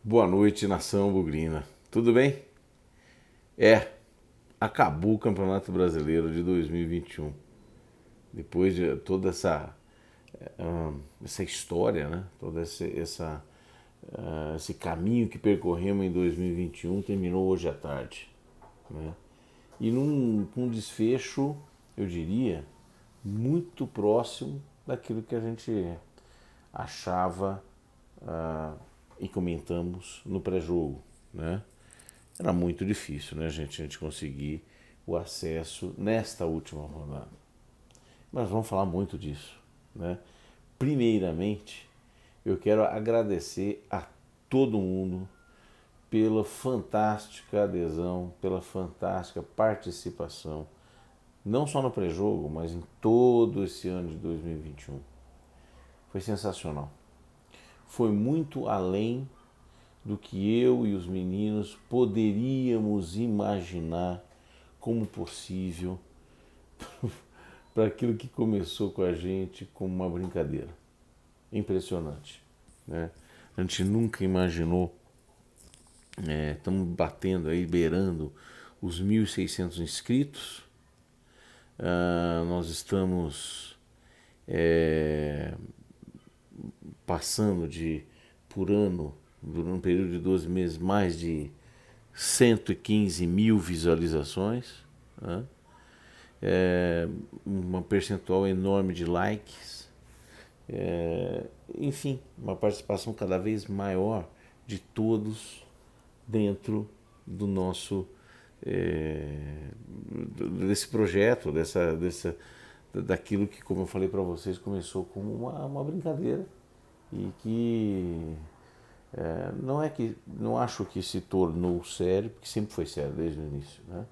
Boa noite, nação bugrina. Tudo bem? Acabou o Campeonato Brasileiro de 2021. Depois de toda essa história, né? Esse caminho que percorremos em 2021 terminou hoje à tarde, né? E com um desfecho, eu diria, muito próximo daquilo que a gente achava e comentamos no pré-jogo, né? Era muito difícil, né, gente, a gente conseguir o acesso nesta última rodada. Mas vamos falar muito disso, né? Primeiramente, eu quero agradecer a todo mundo pela fantástica adesão, pela fantástica participação, não só no pré-jogo, mas em todo esse ano de 2021. Foi sensacional. Foi muito além do que eu e os meninos poderíamos imaginar como possível para aquilo que começou com a gente como uma brincadeira. Impressionante, né? A gente nunca imaginou, estamos batendo aí, beirando os 1.600 inscritos. Nós estamos é, passando por ano, durante um período de 12 meses, mais de 115 mil visualizações, né? Uma percentual enorme de likes, enfim, uma participação cada vez maior de todos dentro do nosso desse projeto, daquilo que, como eu falei para vocês, começou como uma brincadeira e que não acho que se tornou sério, porque sempre foi sério desde o início, né?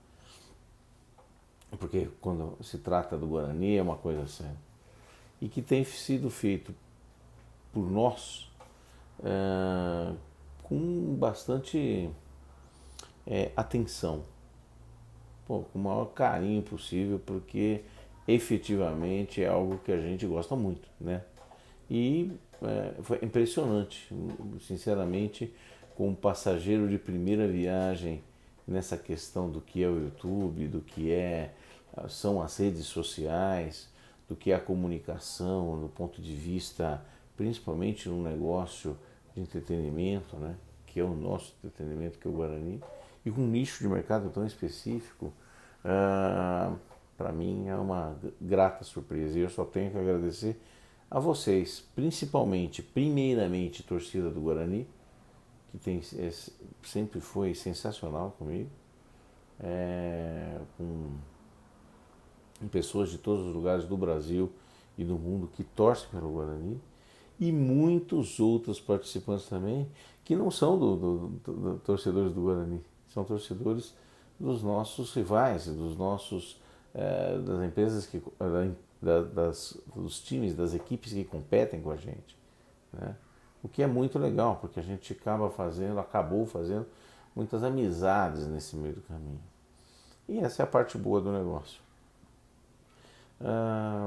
Porque quando se trata do Guarani é uma coisa séria e que tem sido feito por nós com bastante atenção, com o maior carinho possível, porque efetivamente é algo que a gente gosta muito, né? E foi impressionante, sinceramente, como passageiro de primeira viagem nessa questão do que é o YouTube, do que são as redes sociais, do que é a comunicação, do ponto de vista, principalmente no negócio de entretenimento, né? Que é o nosso entretenimento, que é o Guarani, e com um nicho de mercado tão específico, para mim é uma grata surpresa. E eu só tenho que agradecer a vocês, principalmente, primeiramente, torcida do Guarani, que sempre foi sensacional comigo, com pessoas de todos os lugares do Brasil e do mundo que torcem pelo Guarani, e muitos outros participantes também que não são torcedores do Guarani, são torcedores dos nossos rivais, das empresas dos times, das equipes que competem com a gente, né? O que é muito legal, porque a gente acabou fazendo muitas amizades nesse meio do caminho. E essa é a parte boa do negócio.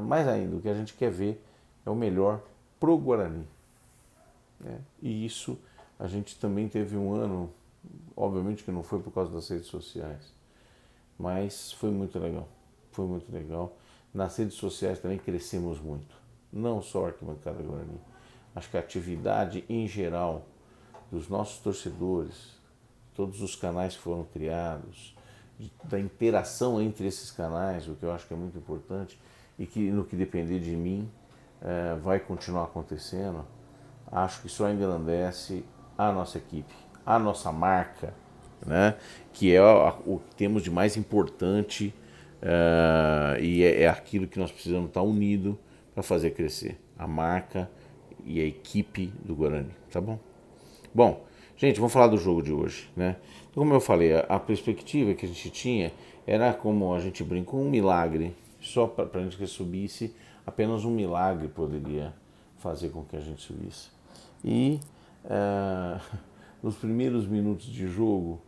Mais ainda, o que a gente quer ver é o melhor pro Guarani, né? E isso a gente também teve um ano, obviamente que não foi por causa das redes sociais, mas foi muito legal. Foi muito legal. Nas redes sociais também crescemos muito. Não só a Arquibancada Guarani. Acho que a atividade em geral dos nossos torcedores, todos os canais que foram criados, da interação entre esses canais, o que eu acho que é muito importante e que no que depender de mim vai continuar acontecendo, acho que só engrandece a nossa equipe, a nossa marca, né? Que é o que temos de mais importante e é aquilo que nós precisamos estar unidos para fazer crescer a marca e a equipe do Guarani, tá bom? Bom, gente, vamos falar do jogo de hoje, né? Então, como eu falei, a perspectiva que a gente tinha era, como a gente brincou, um milagre. Só para a gente que subisse, apenas um milagre poderia fazer com que a gente subisse. E nos primeiros minutos de jogo,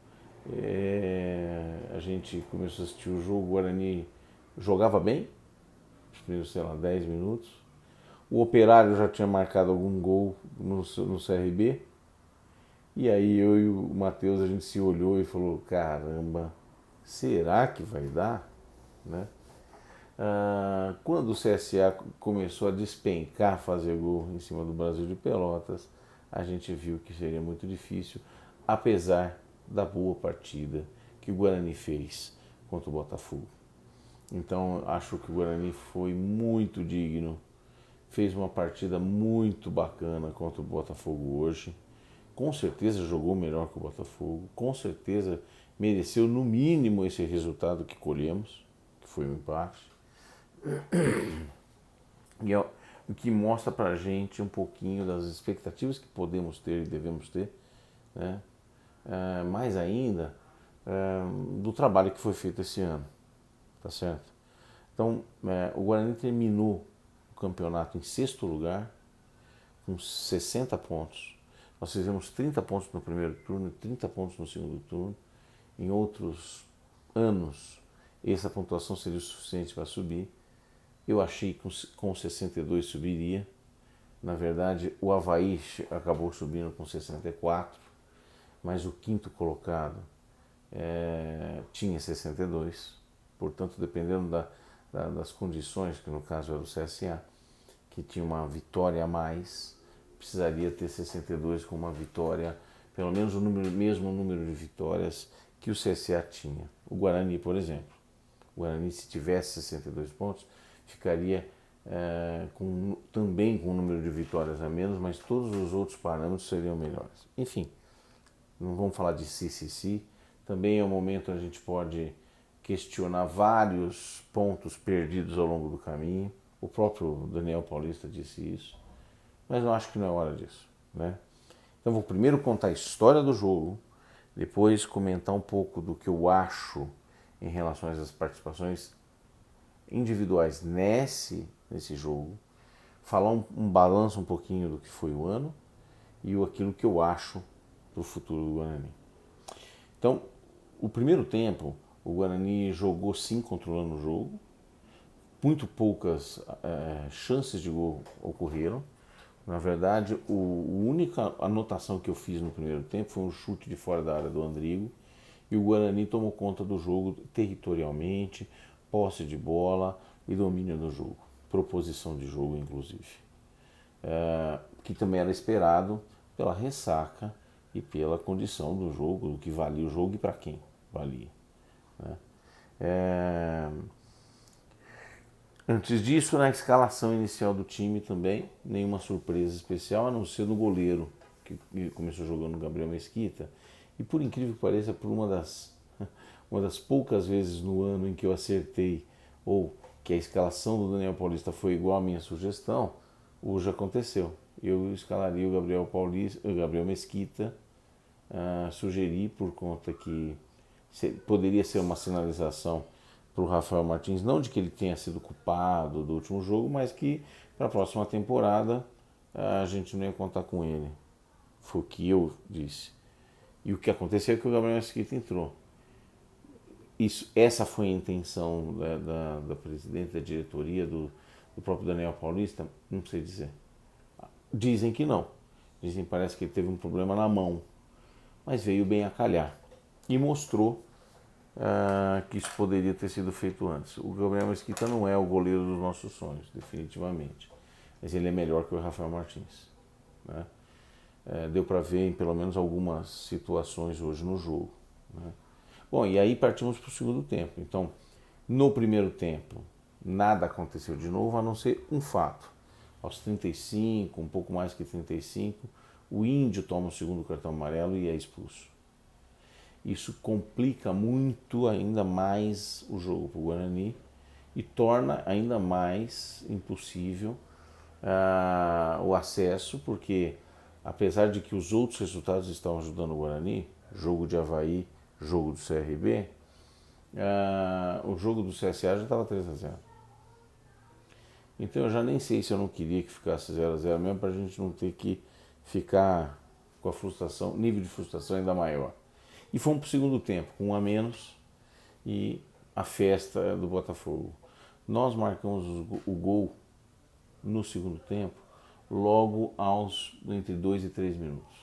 a gente começou a assistir o jogo, o Guarani jogava bem, os primeiros, sei lá, 10 minutos. O Operário já tinha marcado algum gol no CRB, E aí eu e o Matheus, a gente se olhou e falou, caramba, será que vai dar? Né? Quando o CSA começou a despencar, fazer gol em cima do Brasil de Pelotas, a gente viu que seria muito difícil, apesar da boa partida que o Guarani fez contra o Botafogo. Então acho que o Guarani foi muito digno, fez uma partida muito bacana contra o Botafogo hoje. Com certeza jogou melhor que o Botafogo, com certeza mereceu no mínimo esse resultado que colhemos, que foi um empate. E é o que mostra pra gente um pouquinho das expectativas que podemos ter e devemos ter, né? Mais ainda do trabalho que foi feito esse ano, tá certo? Então, o Guarani terminou o campeonato em sexto lugar, com 60 pontos. Nós fizemos 30 pontos no primeiro turno e 30 pontos no segundo turno. Em outros anos, essa pontuação seria o suficiente para subir. Eu achei que com 62 subiria. Na verdade, o Avaí acabou subindo com 64, mas o quinto colocado tinha 62. Portanto, dependendo das condições, que no caso era o CSA, que tinha uma vitória a mais, precisaria ter 62 com uma vitória, pelo menos o mesmo número de vitórias que o CSA tinha. O Guarani, por exemplo. O Guarani, se tivesse 62 pontos, ficaria também com um número de vitórias a menos, mas todos os outros parâmetros seriam melhores. Enfim, não vamos falar de si. Também é um momento onde a gente pode questionar vários pontos perdidos ao longo do caminho. O próprio Daniel Paulista disse isso, mas eu acho que não é hora disso, né? Então vou primeiro contar a história do jogo, depois comentar um pouco do que eu acho em relação às participações individuais nesse jogo, falar um balanço um pouquinho do que foi o ano e aquilo que eu acho do futuro do Guarani. Então, o primeiro tempo, o Guarani jogou sim controlando o jogo, muito poucas chances de gol ocorreram. Na verdade, a única anotação que eu fiz no primeiro tempo foi um chute de fora da área do Andrigo, e o Guarani tomou conta do jogo territorialmente, posse de bola e domínio do jogo, proposição de jogo inclusive, que também era esperado pela ressaca e pela condição do jogo, do que valia o jogo e para quem valia, né? Antes disso, na escalação inicial do time também, nenhuma surpresa especial, a não ser no goleiro, que começou jogando o Gabriel Mesquita. E por incrível que pareça, por uma das poucas vezes no ano em que eu acertei, ou que a escalação do Daniel Paulista foi igual à minha sugestão, hoje aconteceu. Eu escalaria o Gabriel Mesquita, sugeri por conta que poderia ser uma sinalização para o Rafael Martins, não de que ele tenha sido culpado do último jogo, mas que para a próxima temporada a gente não ia contar com ele. Foi o que eu disse. E o que aconteceu é que o Gabriel Mesquita entrou. Essa foi a intenção da presidente, da diretoria, do próprio Daniel Paulista? Não sei dizer. Dizem que não. Dizem que parece que ele teve um problema na mão, mas veio bem a calhar. E mostrou que isso poderia ter sido feito antes. O Gabriel Mesquita não é o goleiro dos nossos sonhos, definitivamente. Mas ele é melhor que o Rafael Martins, né? Deu para ver em pelo menos algumas situações hoje no jogo, né? Bom, e aí partimos para o segundo tempo. Então, no primeiro tempo, nada aconteceu de novo, a não ser um fato. Aos 35, um pouco mais que 35, o Índio toma o segundo cartão amarelo e é expulso. Isso complica muito ainda mais o jogo para o Guarani e torna ainda mais impossível o acesso, porque apesar de que os outros resultados estão ajudando o Guarani, jogo de Avaí, jogo do CRB, o jogo do CSA já estava 3-0. Então eu já nem sei se eu não queria que ficasse 0-0 mesmo, para a gente não ter que ficar com a frustração, nível de frustração ainda maior. E fomos para o segundo tempo, com um a menos, e a festa do Botafogo. Nós marcamos o gol no segundo tempo, logo entre 2 e 3 minutos.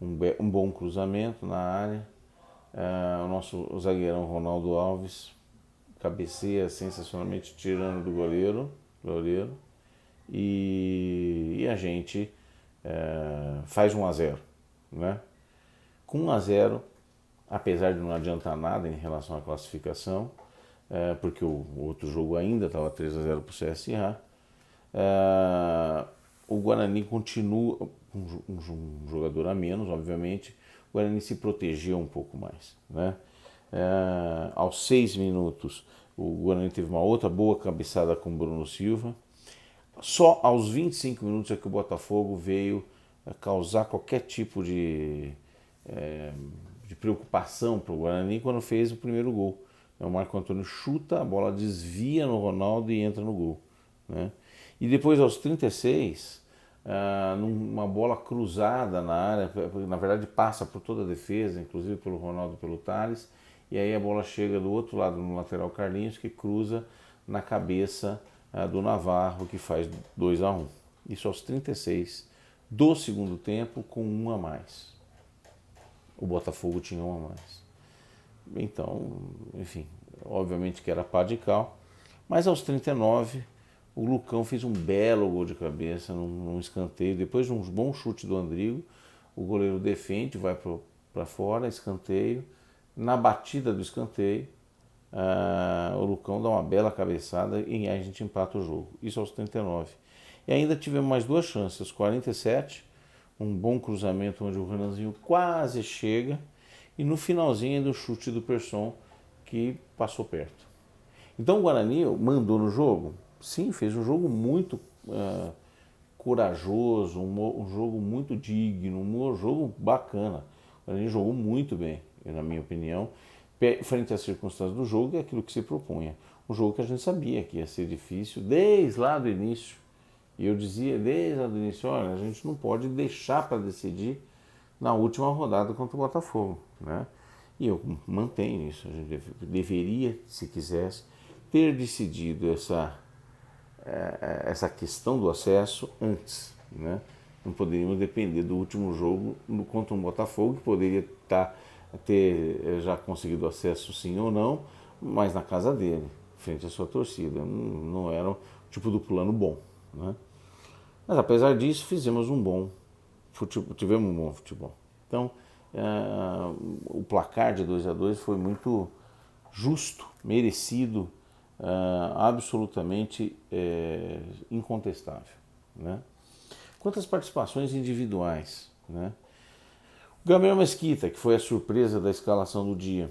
um bom cruzamento na área. O nosso zagueirão Ronaldo Alves cabeceia sensacionalmente tirando do goleiro, e a gente faz 1-0, né? Com 1-0, apesar de não adiantar nada em relação à classificação, porque o outro jogo ainda estava 3-0 para o CSA, o Guarani continua com um jogador a menos, obviamente. O Guarani se protegeu um pouco mais, né? Aos 6 minutos, o Guarani teve uma outra boa cabeçada com o Bruno Silva. Só aos 25 minutos é que o Botafogo veio causar qualquer tipo de preocupação para o Guarani quando fez o primeiro gol. O Marco Antônio chuta, a bola desvia no Ronaldo e entra no gol, né? E depois, aos 36, numa bola cruzada na área, na verdade passa por toda a defesa, inclusive pelo Ronaldo e pelo Thales, e aí a bola chega do outro lado no lateral Carlinhos, que cruza na cabeça do Navarro, que faz 2-1. Isso aos 36 do segundo tempo, com 1 a mais. O Botafogo tinha 1 a mais. Então, enfim, obviamente que era pá de cal, mas aos 39 o Lucão fez um belo gol de cabeça num escanteio, depois de um bom chute do Andrigo, o goleiro defende, vai para fora, escanteio, na batida do escanteio, o Lucão dá uma bela cabeçada e aí a gente empata o jogo, isso aos 39. E ainda tivemos mais 2 chances, aos 47, um bom cruzamento onde o Renanzinho quase chega, e no finalzinho do chute do Persson, que passou perto. Então o Guarani mandou no jogo? Sim, fez um jogo muito corajoso, um jogo muito digno, um jogo bacana. O Guarani jogou muito bem, na minha opinião, frente às circunstâncias do jogo e aquilo que se propunha. Um jogo que a gente sabia que ia ser difícil desde lá do início. E eu dizia desde lá do início, olha, a gente não pode deixar para decidir na última rodada contra o Botafogo, né? E eu mantenho isso, a gente deveria, se quisesse, ter decidido essa questão do acesso antes, né? Não poderíamos depender do último jogo contra um Botafogo, que poderia ter já conseguido acesso sim ou não, mas na casa dele, frente à sua torcida. Não era o tipo do plano bom, né? Mas apesar disso, tivemos um bom futebol. Então, o placar de 2-2 foi muito justo, merecido, absolutamente incontestável, né? Quanto às participações individuais, né? O Gabriel Mesquita, que foi a surpresa da escalação do dia,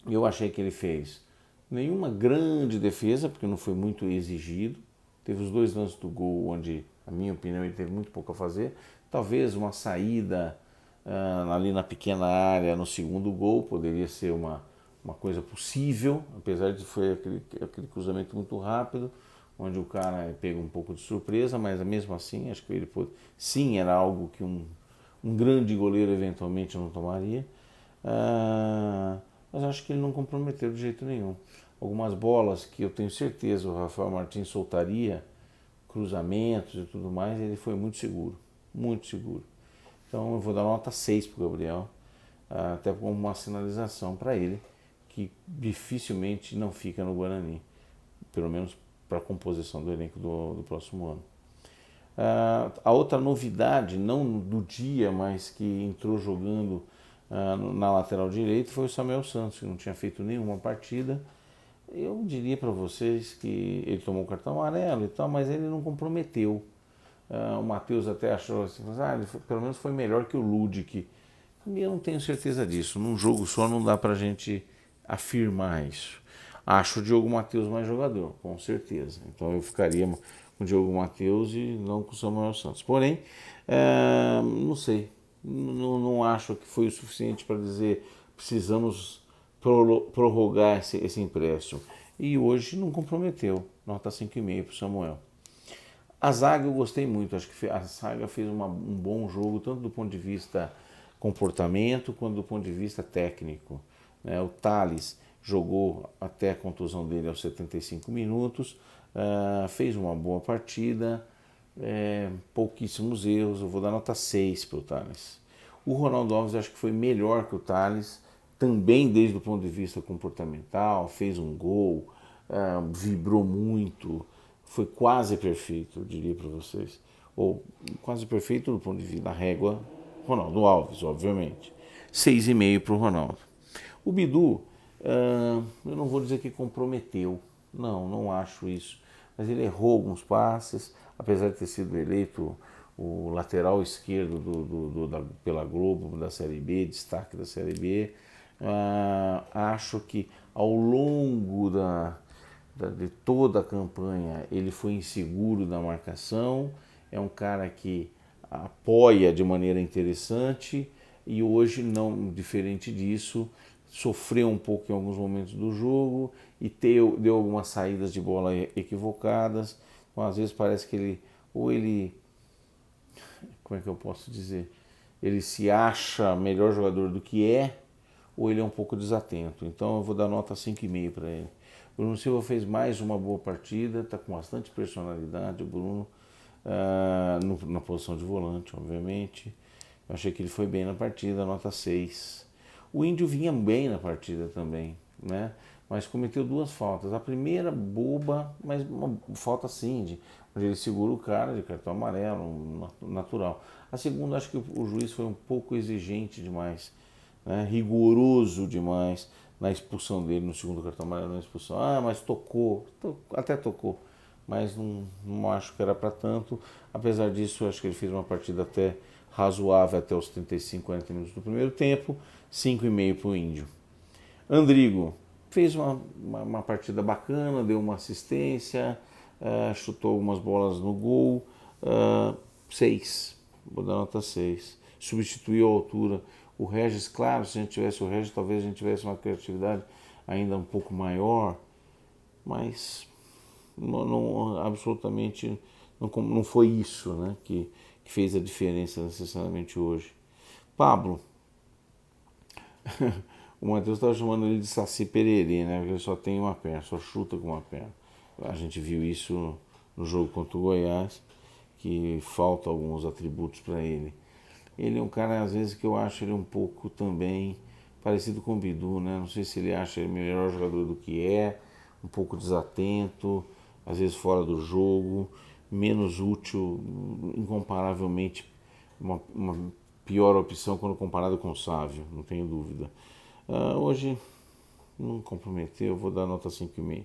eu achei que ele fez nenhuma grande defesa, porque não foi muito exigido. Teve os 2 lances do gol onde, na minha opinião, ele teve muito pouco a fazer. Talvez uma saída ali na pequena área no segundo gol poderia ser uma coisa possível, apesar de foi aquele cruzamento muito rápido, onde o cara pega um pouco de surpresa, mas mesmo assim, acho que ele sim, era algo que um grande goleiro eventualmente não tomaria. Mas acho que ele não comprometeu de jeito nenhum. Algumas bolas que eu tenho certeza o Rafael Martins soltaria, cruzamentos e tudo mais, ele foi muito seguro, muito seguro. Então eu vou dar nota 6 para o Gabriel, até como uma sinalização para ele, que dificilmente não fica no Guarani, pelo menos para a composição do elenco do próximo ano. A outra novidade, não do dia, mas que entrou jogando na lateral direita, foi o Samuel Santos, que não tinha feito nenhuma partida. Eu diria para vocês que ele tomou o cartão amarelo e tal, mas ele não comprometeu. O Matheus até achou assim, pelo menos foi melhor que o Ludic. Eu não tenho certeza disso. Num jogo só não dá pra gente afirmar isso. Acho o Diogo Matheus mais jogador, com certeza. Então eu ficaria com o Diogo Matheus e não com o Samuel Santos. Porém, não sei. Não acho que foi o suficiente para dizer precisamos prorrogar esse empréstimo. E hoje não comprometeu. Nota 5,5 para o Samuel. A zaga eu gostei muito. Acho que a zaga fez um bom jogo, tanto do ponto de vista comportamento quanto do ponto de vista técnico, né? O Thales jogou até a contusão dele aos 75 minutos, fez uma boa partida, pouquíssimos erros. Eu vou dar nota 6 para o Thales. O Ronaldo Alves acho que foi melhor que o Tales, também desde o ponto de vista comportamental, fez um gol, vibrou muito, foi quase perfeito, eu diria para vocês. Ou quase perfeito do ponto de vista da régua, Ronaldo Alves, obviamente. 6,5 para o Ronaldo. O Bidu, eu não vou dizer que comprometeu, não acho isso. Mas ele errou alguns passes, apesar de ter sido eleito o lateral esquerdo pela Globo da Série B, destaque da Série B. Acho que ao longo de toda a campanha ele foi inseguro da marcação, é um cara que apoia de maneira interessante e hoje, não diferente disso, sofreu um pouco em alguns momentos do jogo e deu algumas saídas de bola equivocadas. Então, às vezes parece que ele, como é que eu posso dizer? Ele se acha melhor jogador do que é, ou ele é um pouco desatento. Então eu vou dar nota 5,5 para ele. O Bruno Silva fez mais uma boa partida, está com bastante personalidade. O Bruno, na posição de volante, obviamente. Eu achei que ele foi bem na partida, nota 6. O Índio vinha bem na partida também, né? Mas cometeu duas faltas. A primeira, boba, mas uma falta sim, onde ele segura o cara de cartão amarelo, natural. A segunda, acho que o juiz foi um pouco exigente demais, né? Rigoroso demais na expulsão dele, no segundo cartão amarelo, na expulsão. Mas tocou, até tocou, mas não acho que era para tanto. Apesar disso, acho que ele fez uma partida até razoável até os 35, 40 minutos do primeiro tempo. 5,5 para o Índio. Andrigo fez uma partida bacana, deu uma assistência, chutou algumas bolas no gol. 6, vou dar nota 6. Substituiu a altura. O Regis, claro, se a gente tivesse o Regis, talvez a gente tivesse uma criatividade ainda um pouco maior, mas absolutamente não foi isso, né, que fez a diferença necessariamente hoje. Pablo, o Matheus estava chamando ele de Saci Pererê, né? Porque ele só tem uma perna, só chuta com uma perna. A gente viu isso no jogo contra o Goiás, que falta alguns atributos para ele. Ele é um cara, às vezes, que eu acho ele um pouco também parecido com o Bidu, né? Não sei se ele acha ele melhor jogador do que é, um pouco desatento, às vezes fora do jogo, menos útil, incomparavelmente uma pior opção quando comparado com o Sávio, não tenho dúvida. Hoje não comprometeu, vou dar nota 5,5.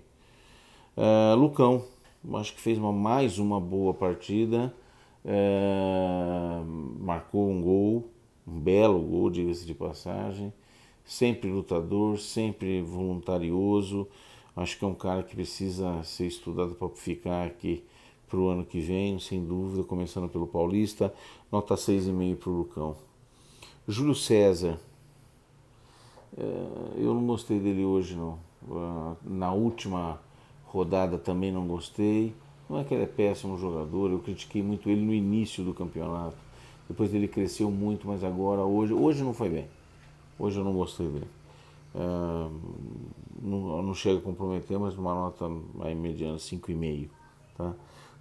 Lucão, acho que fez mais uma boa partida, marcou um gol, um belo gol, diga-se de passagem, sempre lutador, sempre voluntarioso. Acho que é um cara que precisa ser estudado para ficar aqui para o ano que vem, sem dúvida, começando pelo Paulista. Nota 6,5 para o Lucão. Júlio César, eu não gostei dele hoje, não. Na última rodada também não gostei. Não é que ele é péssimo jogador, eu critiquei muito ele no início do campeonato. Depois ele cresceu muito, mas agora, hoje não foi bem. Hoje eu não gostei dele. Não chega a comprometer, mas uma nota aí mediana, 5,5. Tá?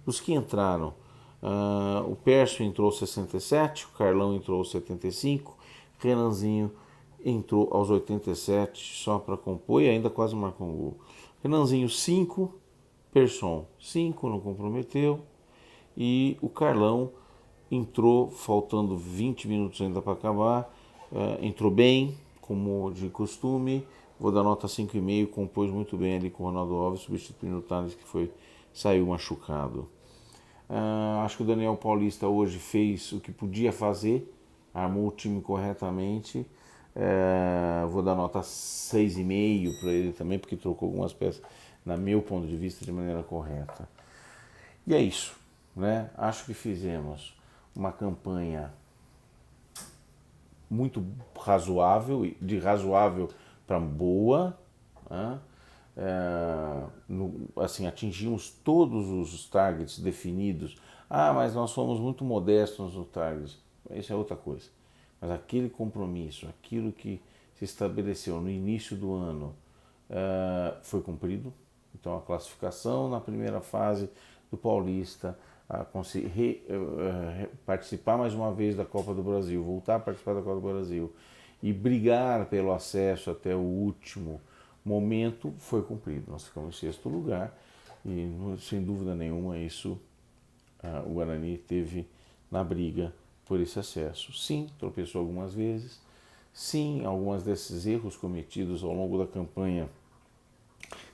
Os que entraram, o Pércio entrou 67, o Carlão entrou 75, Renanzinho entrou aos 87 só para compor e ainda quase marcou um gol. Renanzinho 5, Persson 5, não comprometeu. E o Carlão entrou faltando 20 minutos ainda para acabar, entrou bem, como de costume. Vou dar nota 5,5, compôs muito bem ali com o Ronaldo Alves, substituindo o Thales que saiu machucado. Acho que o Daniel Paulista hoje fez o que podia fazer, armou o time corretamente. Vou dar nota 6,5 para ele também, porque trocou algumas peças, na meu ponto de vista, de maneira correta. E é isso, né? Acho que fizemos uma campanha muito razoável, de razoável para boa, né? Assim, atingimos todos os targets definidos. Mas nós fomos muito modestos nos targets. Isso é outra coisa. Mas aquele compromisso, aquilo que se estabeleceu no início do ano, foi cumprido. Então a classificação na primeira fase do Paulista, participar mais uma vez da Copa do Brasil, voltar a participar da Copa do Brasil e brigar pelo acesso até o último momento, foi cumprido. Nós ficamos em 6º lugar e, sem dúvida nenhuma, isso o Guarani teve na briga por esse acesso. Sim, tropeçou algumas vezes. Sim, alguns desses erros cometidos ao longo da campanha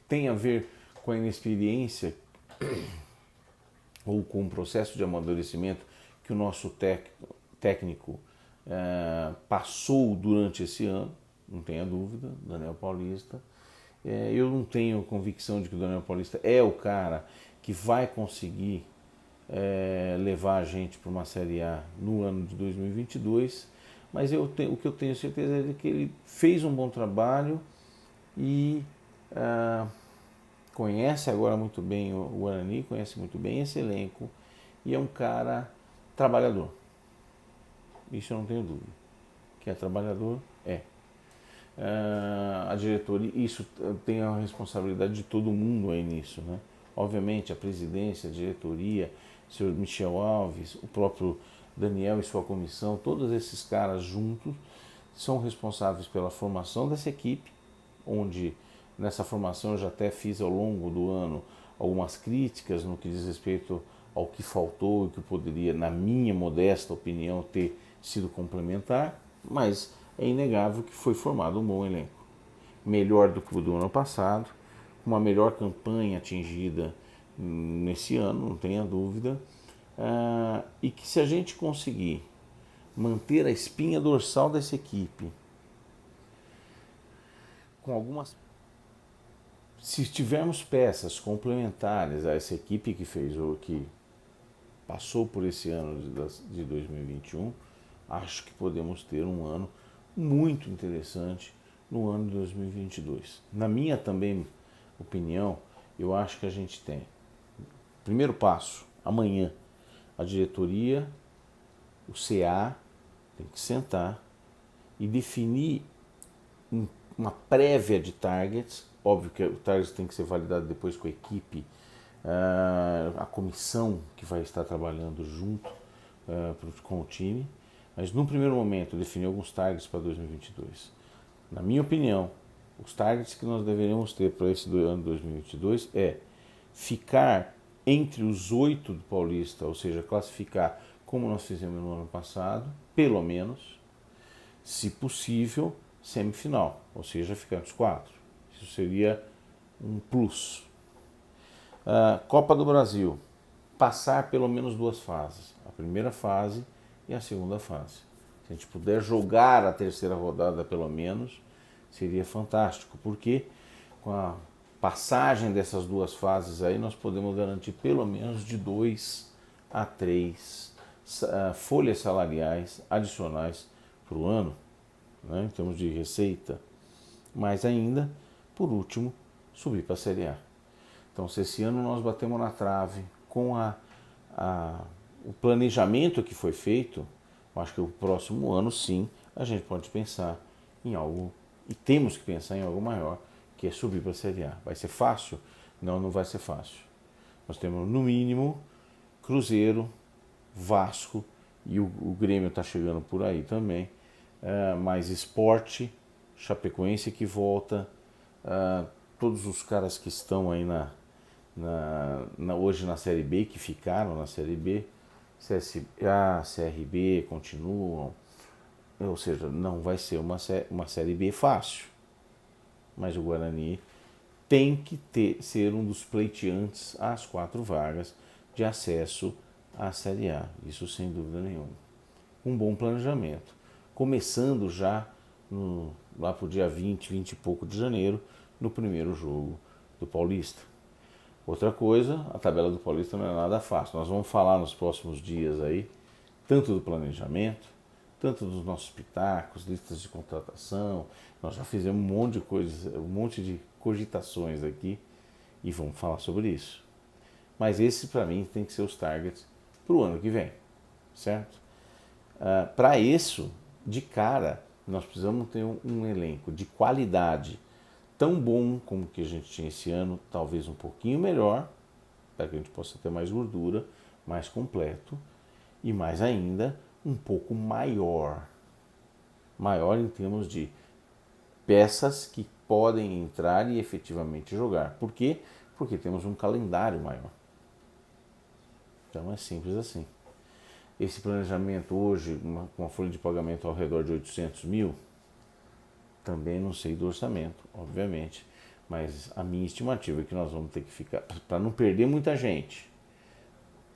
têm a ver com a inexperiência ou com o processo de amadurecimento que o nosso técnico passou durante esse ano, não tenha dúvida, Daniel Paulista. Eu não tenho convicção de que o Daniel Paulista é o cara que vai conseguir levar a gente para uma Série A no ano de 2022, mas o que eu tenho certeza é que ele fez um bom trabalho e conhece agora muito bem o Guarani, conhece muito bem esse elenco e é um cara trabalhador. Isso eu não tenho dúvida. Que é trabalhador, é. A diretoria, isso tem a responsabilidade de todo mundo aí nisso, né? Obviamente a presidência, a diretoria, o senhor Michel Alves, o próprio Daniel e sua comissão, todos esses caras juntos são responsáveis pela formação dessa equipe, onde nessa formação eu já até fiz ao longo do ano algumas críticas no que diz respeito ao que faltou e que poderia, na minha modesta opinião, ter sido complementar, mas é inegável que foi formado um bom elenco. Melhor do que o do ano passado, uma melhor campanha atingida nesse ano, não tenha dúvida, e que se a gente conseguir manter a espinha dorsal dessa equipe, com algumas... Se tivermos peças complementares a essa equipe que fez o que passou por esse ano de 2021, acho que podemos ter um ano muito interessante no ano de 2022. Na minha também opinião, eu acho que a gente tem primeiro passo, amanhã, a diretoria, o CA, tem que sentar e definir uma prévia de targets. Óbvio que o target tem que ser validado depois com a equipe, a comissão que vai estar trabalhando junto com o time, mas num primeiro momento definir alguns targets para 2022. Na minha opinião, os targets que nós deveríamos ter para esse ano 2022 é ficar entre os 8 do Paulista, ou seja, classificar como nós fizemos no ano passado, pelo menos, se possível, semifinal, ou seja, ficar entre os 4. Isso seria um plus. Copa do Brasil, passar pelo menos 2 fases, a primeira fase e a segunda fase. Se a gente puder jogar a terceira rodada pelo menos, seria fantástico, porque com a passagem dessas 2 fases aí nós podemos garantir pelo menos de 2 a 3 folhas salariais adicionais para o ano, né, em termos de receita, mas ainda, por último, subir para a Série A. Então, se esse ano nós batemos na trave com o planejamento que foi feito, eu acho que o próximo ano, sim, a gente pode pensar em algo, e temos que pensar em algo maior, que é subir para a Série A. Vai ser fácil? Não, não vai ser fácil. Nós temos, no mínimo, Cruzeiro, Vasco, e o Grêmio está chegando por aí também, mais Sport, Chapecoense que volta, todos os caras que estão aí hoje na Série B, que ficaram na Série B, CSA, CRB continuam, ou seja, não vai ser uma Série B fácil, mas o Guarani tem que ser um dos pleiteantes às 4 vagas de acesso à Série A, isso sem dúvida nenhuma. Um bom planejamento, começando já lá para o dia 20 e pouco de janeiro, no primeiro jogo do Paulista. Outra coisa, a tabela do Paulista não é nada fácil. Nós vamos falar nos próximos dias aí, tanto do planejamento, tanto dos nossos pitacos, listas de contratação. Nós já fizemos um monte de coisas, um monte de cogitações aqui e vamos falar sobre isso. Mas esse, para mim, tem que ser os targets para o ano que vem, certo? Para isso, de cara, nós precisamos ter um elenco de qualidade tão bom como o que a gente tinha esse ano, talvez um pouquinho melhor, para que a gente possa ter mais gordura, mais completo e mais ainda um pouco maior. Maior em termos de peças que podem entrar e efetivamente jogar. Por quê? Porque temos um calendário maior. Então é simples assim. Esse planejamento hoje, com uma folha de pagamento ao redor de 800 mil, também não sei do orçamento, obviamente, mas a minha estimativa é que nós vamos ter que ficar, para não perder muita gente,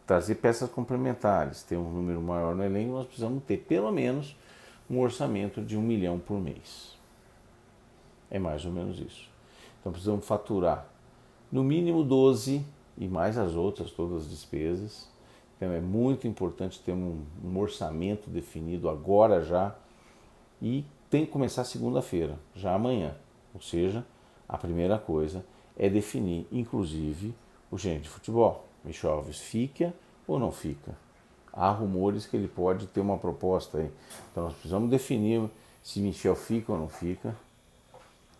trazer peças complementares, ter um número maior no elenco, nós precisamos ter pelo menos um orçamento de 1 milhão por mês. É mais ou menos isso. Então precisamos faturar no mínimo 12 e mais as outras, todas as despesas. Então é muito importante ter um orçamento definido agora já e tem que começar segunda-feira, já amanhã. Ou seja, a primeira coisa é definir, inclusive, o gerente de futebol. Michel Alves fica ou não fica? Há rumores que ele pode ter uma proposta aí. Então nós precisamos definir se Michel fica ou não fica.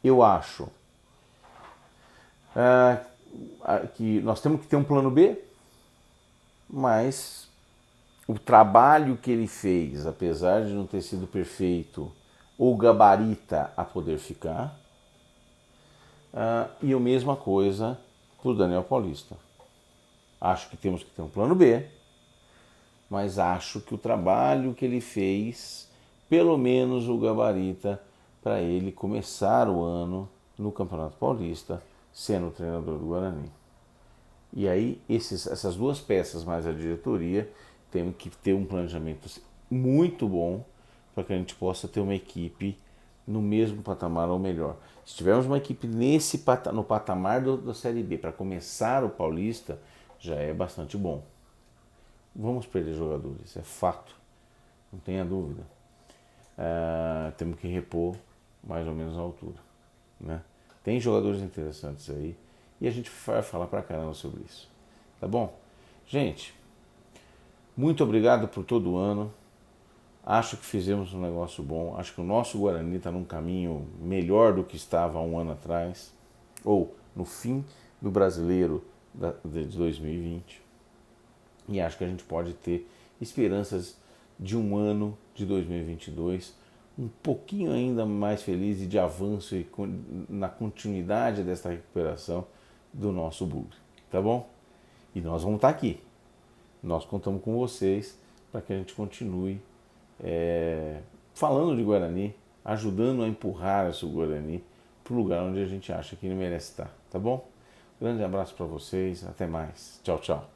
Eu acho que nós temos que ter um plano B, mas o trabalho que ele fez, apesar de não ter sido perfeito, ou gabarita a poder ficar. E a mesma coisa para o Daniel Paulista. Acho que temos que ter um plano B, mas acho que o trabalho que ele fez, pelo menos o gabarita para ele começar o ano no Campeonato Paulista, sendo o treinador do Guarani. E aí essas duas peças mais a diretoria tem que ter um planejamento muito bom para que a gente possa ter uma equipe no mesmo patamar ou melhor. Se tivermos uma equipe no patamar da Série B para começar o Paulista, já é bastante bom. Vamos perder jogadores, é fato, não tenha dúvida. Temos que repor mais ou menos a altura, né? Tem jogadores interessantes aí e a gente vai falar pra caramba sobre isso, tá bom? Gente, muito obrigado por todo o ano. Acho que fizemos um negócio bom. Acho que o nosso Guarani está num caminho melhor do que estava há um ano atrás, ou no fim do Brasileiro de 2020. E acho que a gente pode ter esperanças de um ano de 2022 um pouquinho ainda mais feliz e de avanço e na continuidade dessa recuperação do nosso Bugre, tá bom? E nós vamos estar aqui. Nós contamos com vocês para que a gente continue falando de Guarani, ajudando a empurrar esse Guarani para o lugar onde a gente acha que ele merece estar, tá bom? Grande abraço para vocês, até mais. Tchau, tchau.